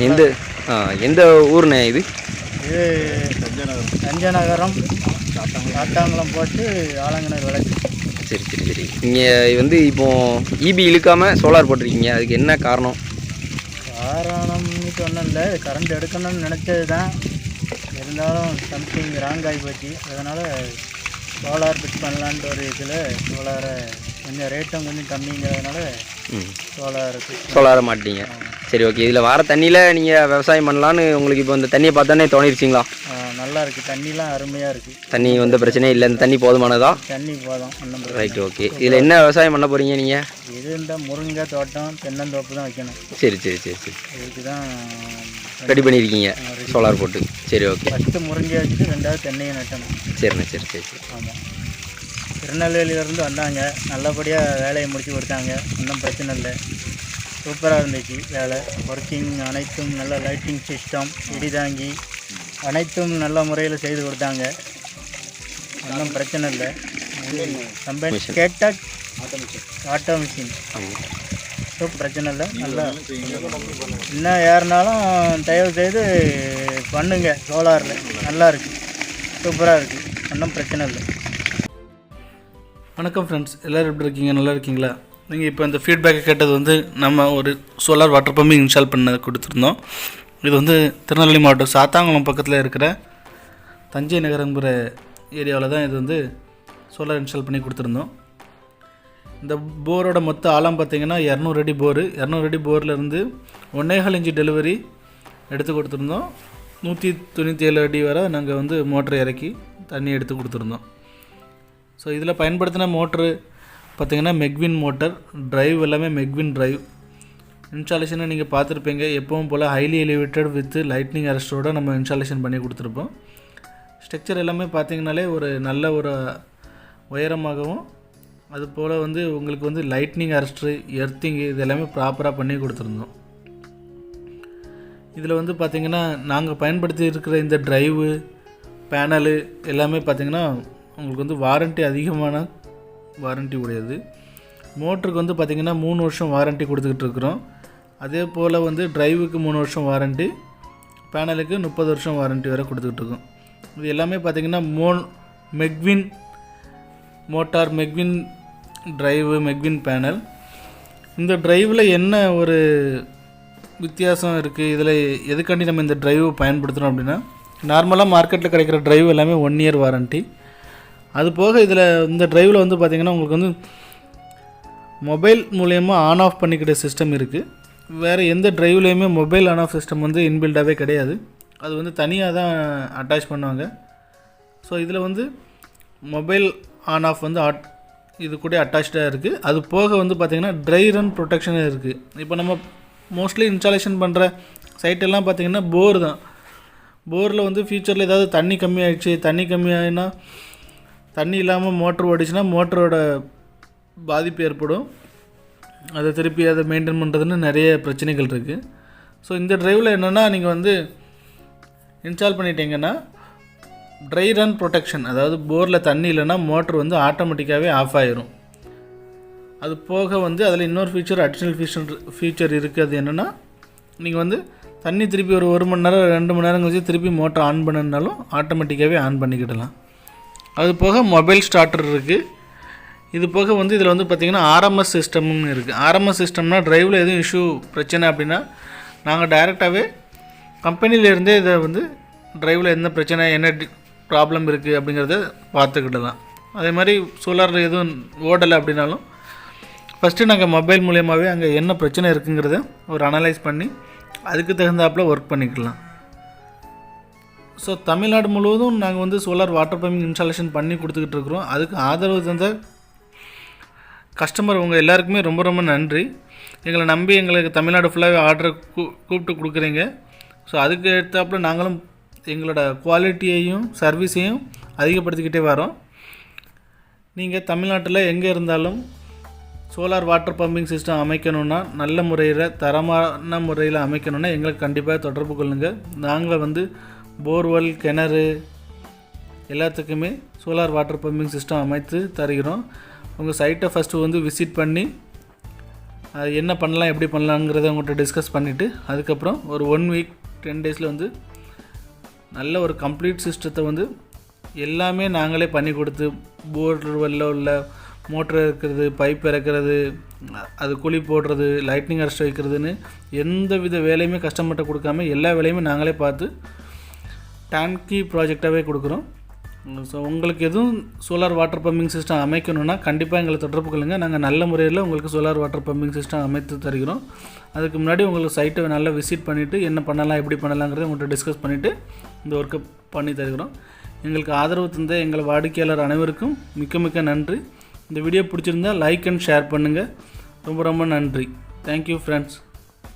எந்த எந்த ஊர்ண்ணே இது? இது தஞ்சநகரம் காட்டாங்குளம் போட்டு ஆலங்கனர் விளக்கு. சரி சரி சரி. நீங்கள் வந்து இப்போது இபி இழுக்காமல் சோலார் போட்டிருக்கீங்க, அதுக்கு என்ன காரணம்? காரணம்னு சொன்னோம் இல்லை, கரண்ட் எடுக்கணும்னு நினச்சது தான். இருந்தாலும் சம்திங் ராங் ஆகி போச்சு. அதனால் சோலார் ஃபிட் பண்ணலான்ட்டு ஒரு இதில் சோலாரை கொஞ்சம் ரேட்டும் கொஞ்சம் கம்மிங்கிறதுனால சோலாரை மாட்டிங்க. சரி ஓகே. இதில் வர தண்ணியில் நீங்கள் விவசாயம் பண்ணலான்னு உங்களுக்கு இப்போ இந்த தண்ணியை பார்த்தானே தோணிருச்சிங்களா? நல்லா இருக்குது, தண்ணிலாம் அருமையாக இருக்குது. தண்ணி வந்து பிரச்சனையே இல்லை, இந்த தண்ணி போதுமானதா? தண்ணி போதும். Right okay. இதில் என்ன விவசாயம் பண்ண போகிறீங்க நீங்கள்? இது இந்த முருங்கை தோட்டம் தென்னந்தோப்பு தான் வைக்கணும். சரி சரி சரி சரி. இதுக்கு தான் ரெடி பண்ணியிருக்கீங்க சோலார் போட்டு. சரி ஓகே. ஃபஸ்ட்டு முருங்கை வச்சுட்டு ரெண்டாவது தென்னையை நட்டணும். சரிண்ணே சரி சரி சரி. ஆமாம், திருநெல்வேலியிலேருந்து வந்தாங்க, நல்லபடியாக வேலையை முடித்து கொடுத்தாங்க. ஒன்றும் பிரச்சனை இல்லை, சூப்பராக இருந்துச்சு வேலை. ஒர்க்கிங் அனைத்தும் நல்ல லைட்டிங் சிஸ்டம், இடிதாங்கி அனைத்தும் நல்ல முறையில் செய்து கொடுத்தாங்க. ஒன்றும் பிரச்சனை இல்லை. கம்பெனி கேட்டால் ஆட்டோ மிஷின் பிரச்சனை இல்லை. நல்லா இன்னும் யாருனாலும் தயவு செய்து பண்ணுங்க, சோலாரில் நல்லா இருக்குது, சூப்பராக இருக்குது, ஒன்றும் பிரச்சனை இல்லை. வணக்கம் ஃப்ரெண்ட்ஸ், எல்லோரும் எப்படி இருக்கீங்க? நல்லா இருக்கீங்களா? நீங்கள் இப்போ இந்த ஃபீட்பேக்கை கேட்டது வந்து நம்ம ஒரு சோலார் வாட்டர் பம்பிங் இன்ஸ்டால் பண்ண கொடுத்துருந்தோம். இது வந்து திருநெல்வேலி மாவட்டம் சாத்தாங்குளம் பக்கத்தில் இருக்கிற தஞ்சை நகரங்கிற ஏரியாவில் தான் இது வந்து சோலார் இன்ஸ்டால் பண்ணி கொடுத்துருந்தோம். இந்த போரோட மொத்த ஆழம் பார்த்திங்கன்னா 200 அடி போரு. 200 அடி போர்லேருந்து 1.25 இன்ச்சு டெலிவரி எடுத்து கொடுத்துருந்தோம். 197 அடி வரை நாங்கள் வந்து மோட்டரை இறக்கி தண்ணி எடுத்து கொடுத்துருந்தோம். ஸோ இதில் பயன்படுத்தின மோட்ரு பார்த்திங்கன்னா மெக்வின் மோட்டர், ட்ரைவ் எல்லாமே மெக்வின் ட்ரைவ். இன்ஸ்டாலேஷனை நீங்கள் பார்த்துருப்பீங்க, எப்பவும் போல் ஹைலி எலிவேட்டட் வித் லைட்னிங் அரெஸ்டோடு நம்ம இன்ஸ்டாலேஷன் பண்ணி கொடுத்துருப்போம். ஸ்ட்ரக்சர் எல்லாமே பார்த்திங்கனாலே ஒரு நல்ல ஒரு உயரமாகவும், அது போல் வந்து உங்களுக்கு வந்து லைட்னிங் அரெஸ்ட்ரு, எர்த்திங் இது எல்லாமே ப்ராப்பராக பண்ணி கொடுத்துருந்தோம். இதில் வந்து பார்த்திங்கன்னா நாங்கள் பயன்படுத்தி இருக்கிற இந்த ட்ரைவு பேனலு எல்லாமே பார்த்திங்கன்னா உங்களுக்கு வந்து வாரண்ட்டி, அதிகமான வாரண்ட்டி உடையது. மோட்டருக்கு வந்து பார்த்திங்கன்னா 3 வருஷம் வாரண்ட்டி கொடுத்துக்கிட்டு இருக்கிறோம். அதே போல் வந்து ட்ரைவுக்கு 3 வருஷம் வாரண்ட்டி, பேனலுக்கு 30 வருஷம் வாரண்ட்டி வரை கொடுத்துக்கிட்டு இருக்கோம். இது எல்லாமே பார்த்திங்கன்னா machine motor, machine drive, machine panel. இந்த ட்ரைவில் என்ன ஒரு வித்தியாசம் இருக்குது, இதில் எதுக்காண்டி நம்ம இந்த ட்ரைவை பயன்படுத்துகிறோம் அப்படின்னா, நார்மலாக மார்க்கெட்டில் கிடைக்கிற ட்ரைவ் எல்லாமே 1 இயர் வாரண்ட்டி. அது போக இதில் இந்த ட்ரைவில் வந்து பார்த்திங்கன்னா உங்களுக்கு வந்து மொபைல் மூலயமா ஆன் ஆஃப் பண்ணிக்கிற சிஸ்டம் இருக்குது. வேறு எந்த ட்ரைவ்லேயுமே மொபைல் ஆன் ஆஃப் சிஸ்டம் வந்து இன்பில்டாகவே கிடையாது, அது வந்து தனியாக தான் அட்டாச் பண்ணுவாங்க. ஸோ இதில் வந்து மொபைல் ஆன் ஆஃப் வந்து இது கூட அட்டாச்சாக இருக்குது. அது போக வந்து பார்த்திங்கன்னா ட்ரை ரன் ப்ரொடெக்ஷன் இருக்குது. இப்போ நம்ம மோஸ்ட்லி இன்ஸ்டாலேஷன் பண்ணுற சைட்டெல்லாம் பார்த்திங்கன்னா போர் தான். போரில் வந்து ஃபியூச்சரில் ஏதாவது தண்ணி கம்மியாகிடுச்சு, தண்ணி கம்மியாகினா தண்ணி இல்லாமல் மோட்ரு ஓடிச்சுன்னா மோட்டரோட பாதிப்பு ஏற்படும். அதை திருப்பி அதை மெயின்டைன் பண்ணுறதுன்னு நிறைய பிரச்சனைகள் இருக்குது. ஸோ இந்த ட்ரைவில் என்னென்னா, நீங்கள் வந்து இன்ஸ்டால் பண்ணிட்டீங்கன்னா ட்ரை ரன் ப்ரொடெக்ஷன், அதாவது போரில் தண்ணி இல்லைன்னா மோட்ரு வந்து ஆட்டோமேட்டிக்காகவே ஆஃப் ஆகிரும். அது போக வந்து அதில் இன்னொரு அடிஷ்னல் ஃபீச்சர் இருக்குது. அது என்னென்னா, நீங்கள் வந்து தண்ணி திருப்பி ஒரு மணி நேரம் 2 மணி நேரம் கழிச்சு திருப்பி மோட்டர் ஆன் பண்ணனாலும் ஆட்டோமேட்டிக்காகவே ஆன் பண்ணிக்கிடலாம். அது போக மொபைல் ஸ்டார்டர் இருக்குது. இது போக வந்து இதில் வந்து பார்த்திங்கன்னா ஆர்எம்எஸ் சிஸ்டம்னு இருக்குது. ஆர்எம்எஸ் சிஸ்டம்னா ட்ரைவில் எதுவும் இஷ்யூ பிரச்சனை அப்படின்னா நாங்கள் டைரெக்டாகவே கம்பெனிலேருந்தே இதை வந்து ட்ரைவில் என்ன பிரச்சனை, என்ன ப்ராப்ளம் இருக்குது அப்படிங்கிறத பார்த்துக்கிடலாம். அதே மாதிரி சோலார் எதுவும் ஓடலை அப்படின்னாலும் ஃபஸ்ட்டு நாங்கள் மொபைல் மூலியமாகவே அங்கே என்ன பிரச்சனை இருக்குங்கிறத ஒரு அனலைஸ் பண்ணி அதுக்கு தகுந்தாப்பில் ஒர்க் பண்ணிக்கலாம். ஸோ தமிழ்நாடு முழுவதும் நாங்கள் வந்து சோலார் வாட்டர் பம்பிங் இன்ஸ்டாலேஷன் பண்ணி கொடுத்துக்கிட்டு இருக்கிறோம். அதுக்கு ஆதரவு தந்த கஸ்டமர் உங்கள் எல்லாருக்குமே ரொம்ப ரொம்ப நன்றி. எங்களை நம்பி எங்களுக்கு தமிழ்நாடு ஃபுல்லாகவே ஆர்டரை கூப்பிட்டு கொடுக்குறீங்க. ஸோ அதுக்கு ஏற்றாப்புல நாங்களும் எங்களோட குவாலிட்டியையும் சர்வீஸையும் அதிகப்படுத்திக்கிட்டே வரோம். நீங்கள் தமிழ்நாட்டில் எங்கே இருந்தாலும் சோலார் வாட்டர் பம்பிங் சிஸ்டம் அமைக்கணுன்னா, நல்ல முறையில் தரமான முறையில் அமைக்கணுன்னா எங்களுக்கு கண்டிப்பாக தொடர்பு கொள்ளுங்கள். நாங்கள் வந்து borewell, கிணறு எல்லாத்துக்குமே சோலார் வாட்டர் பம்பிங் சிஸ்டம் அமைத்து தருகிறோம். உங்கள் சைட்டை ஃபஸ்ட்டு வந்து விசிட் பண்ணி அது என்ன பண்ணலாம் எப்படி பண்ணலாங்கிறத உங்கள்கிட்ட டிஸ்கஸ் பண்ணிவிட்டு அதுக்கப்புறம் ஒரு 1 வீக் 10 டேஸில் வந்து நல்ல ஒரு கம்ப்ளீட் சிஸ்டத்தை வந்து எல்லாமே நாங்களே பண்ணி கொடுத்து போர்வெல்ல உள்ள மோட்டர் இருக்கிறது, பைப் இறக்கிறது, அது குழி போடுறது, லைட்னிங் அரெஸ்ட் வைக்கிறதுன்னு எந்த வித வேலையுமே கஸ்டமர்கிட்ட கொடுக்காம எல்லா வேலையுமே நாங்களே பார்த்து டேங்கி ப்ராஜெக்டாகவே கொடுக்குறோம். ஸோ உங்களுக்கு எதுவும் சோலார் வாட்டர் பம்பிங் சிஸ்டம் அமைக்கணுன்னா கண்டிப்பாக எங்களை தொடர்பு கொள்ளுங்கள். நாங்கள் நல்ல முறையில் உங்களுக்கு சோலார் வாட்டர் பம்பிங் சிஸ்டம் அமைத்து தருகிறோம். அதுக்கு முன்னாடி உங்களுக்கு சைட்டை நல்லா விசிட் பண்ணிவிட்டு என்ன பண்ணலாம் எப்படி பண்ணலாங்கிறத உங்கள்கிட்ட டிஸ்கஸ் பண்ணிவிட்டு இந்த ஒர்க்கை பண்ணி தருகிறோம். எங்களுக்கு ஆதரவு தந்த எங்கள் வாடிக்கையாளர் அனைவருக்கும் மிக்க மிக்க நன்றி. இந்த வீடியோ பிடிச்சிருந்தால் லைக் அண்ட் ஷேர் பண்ணுங்கள். ரொம்ப ரொம்ப நன்றி. Thank you friends.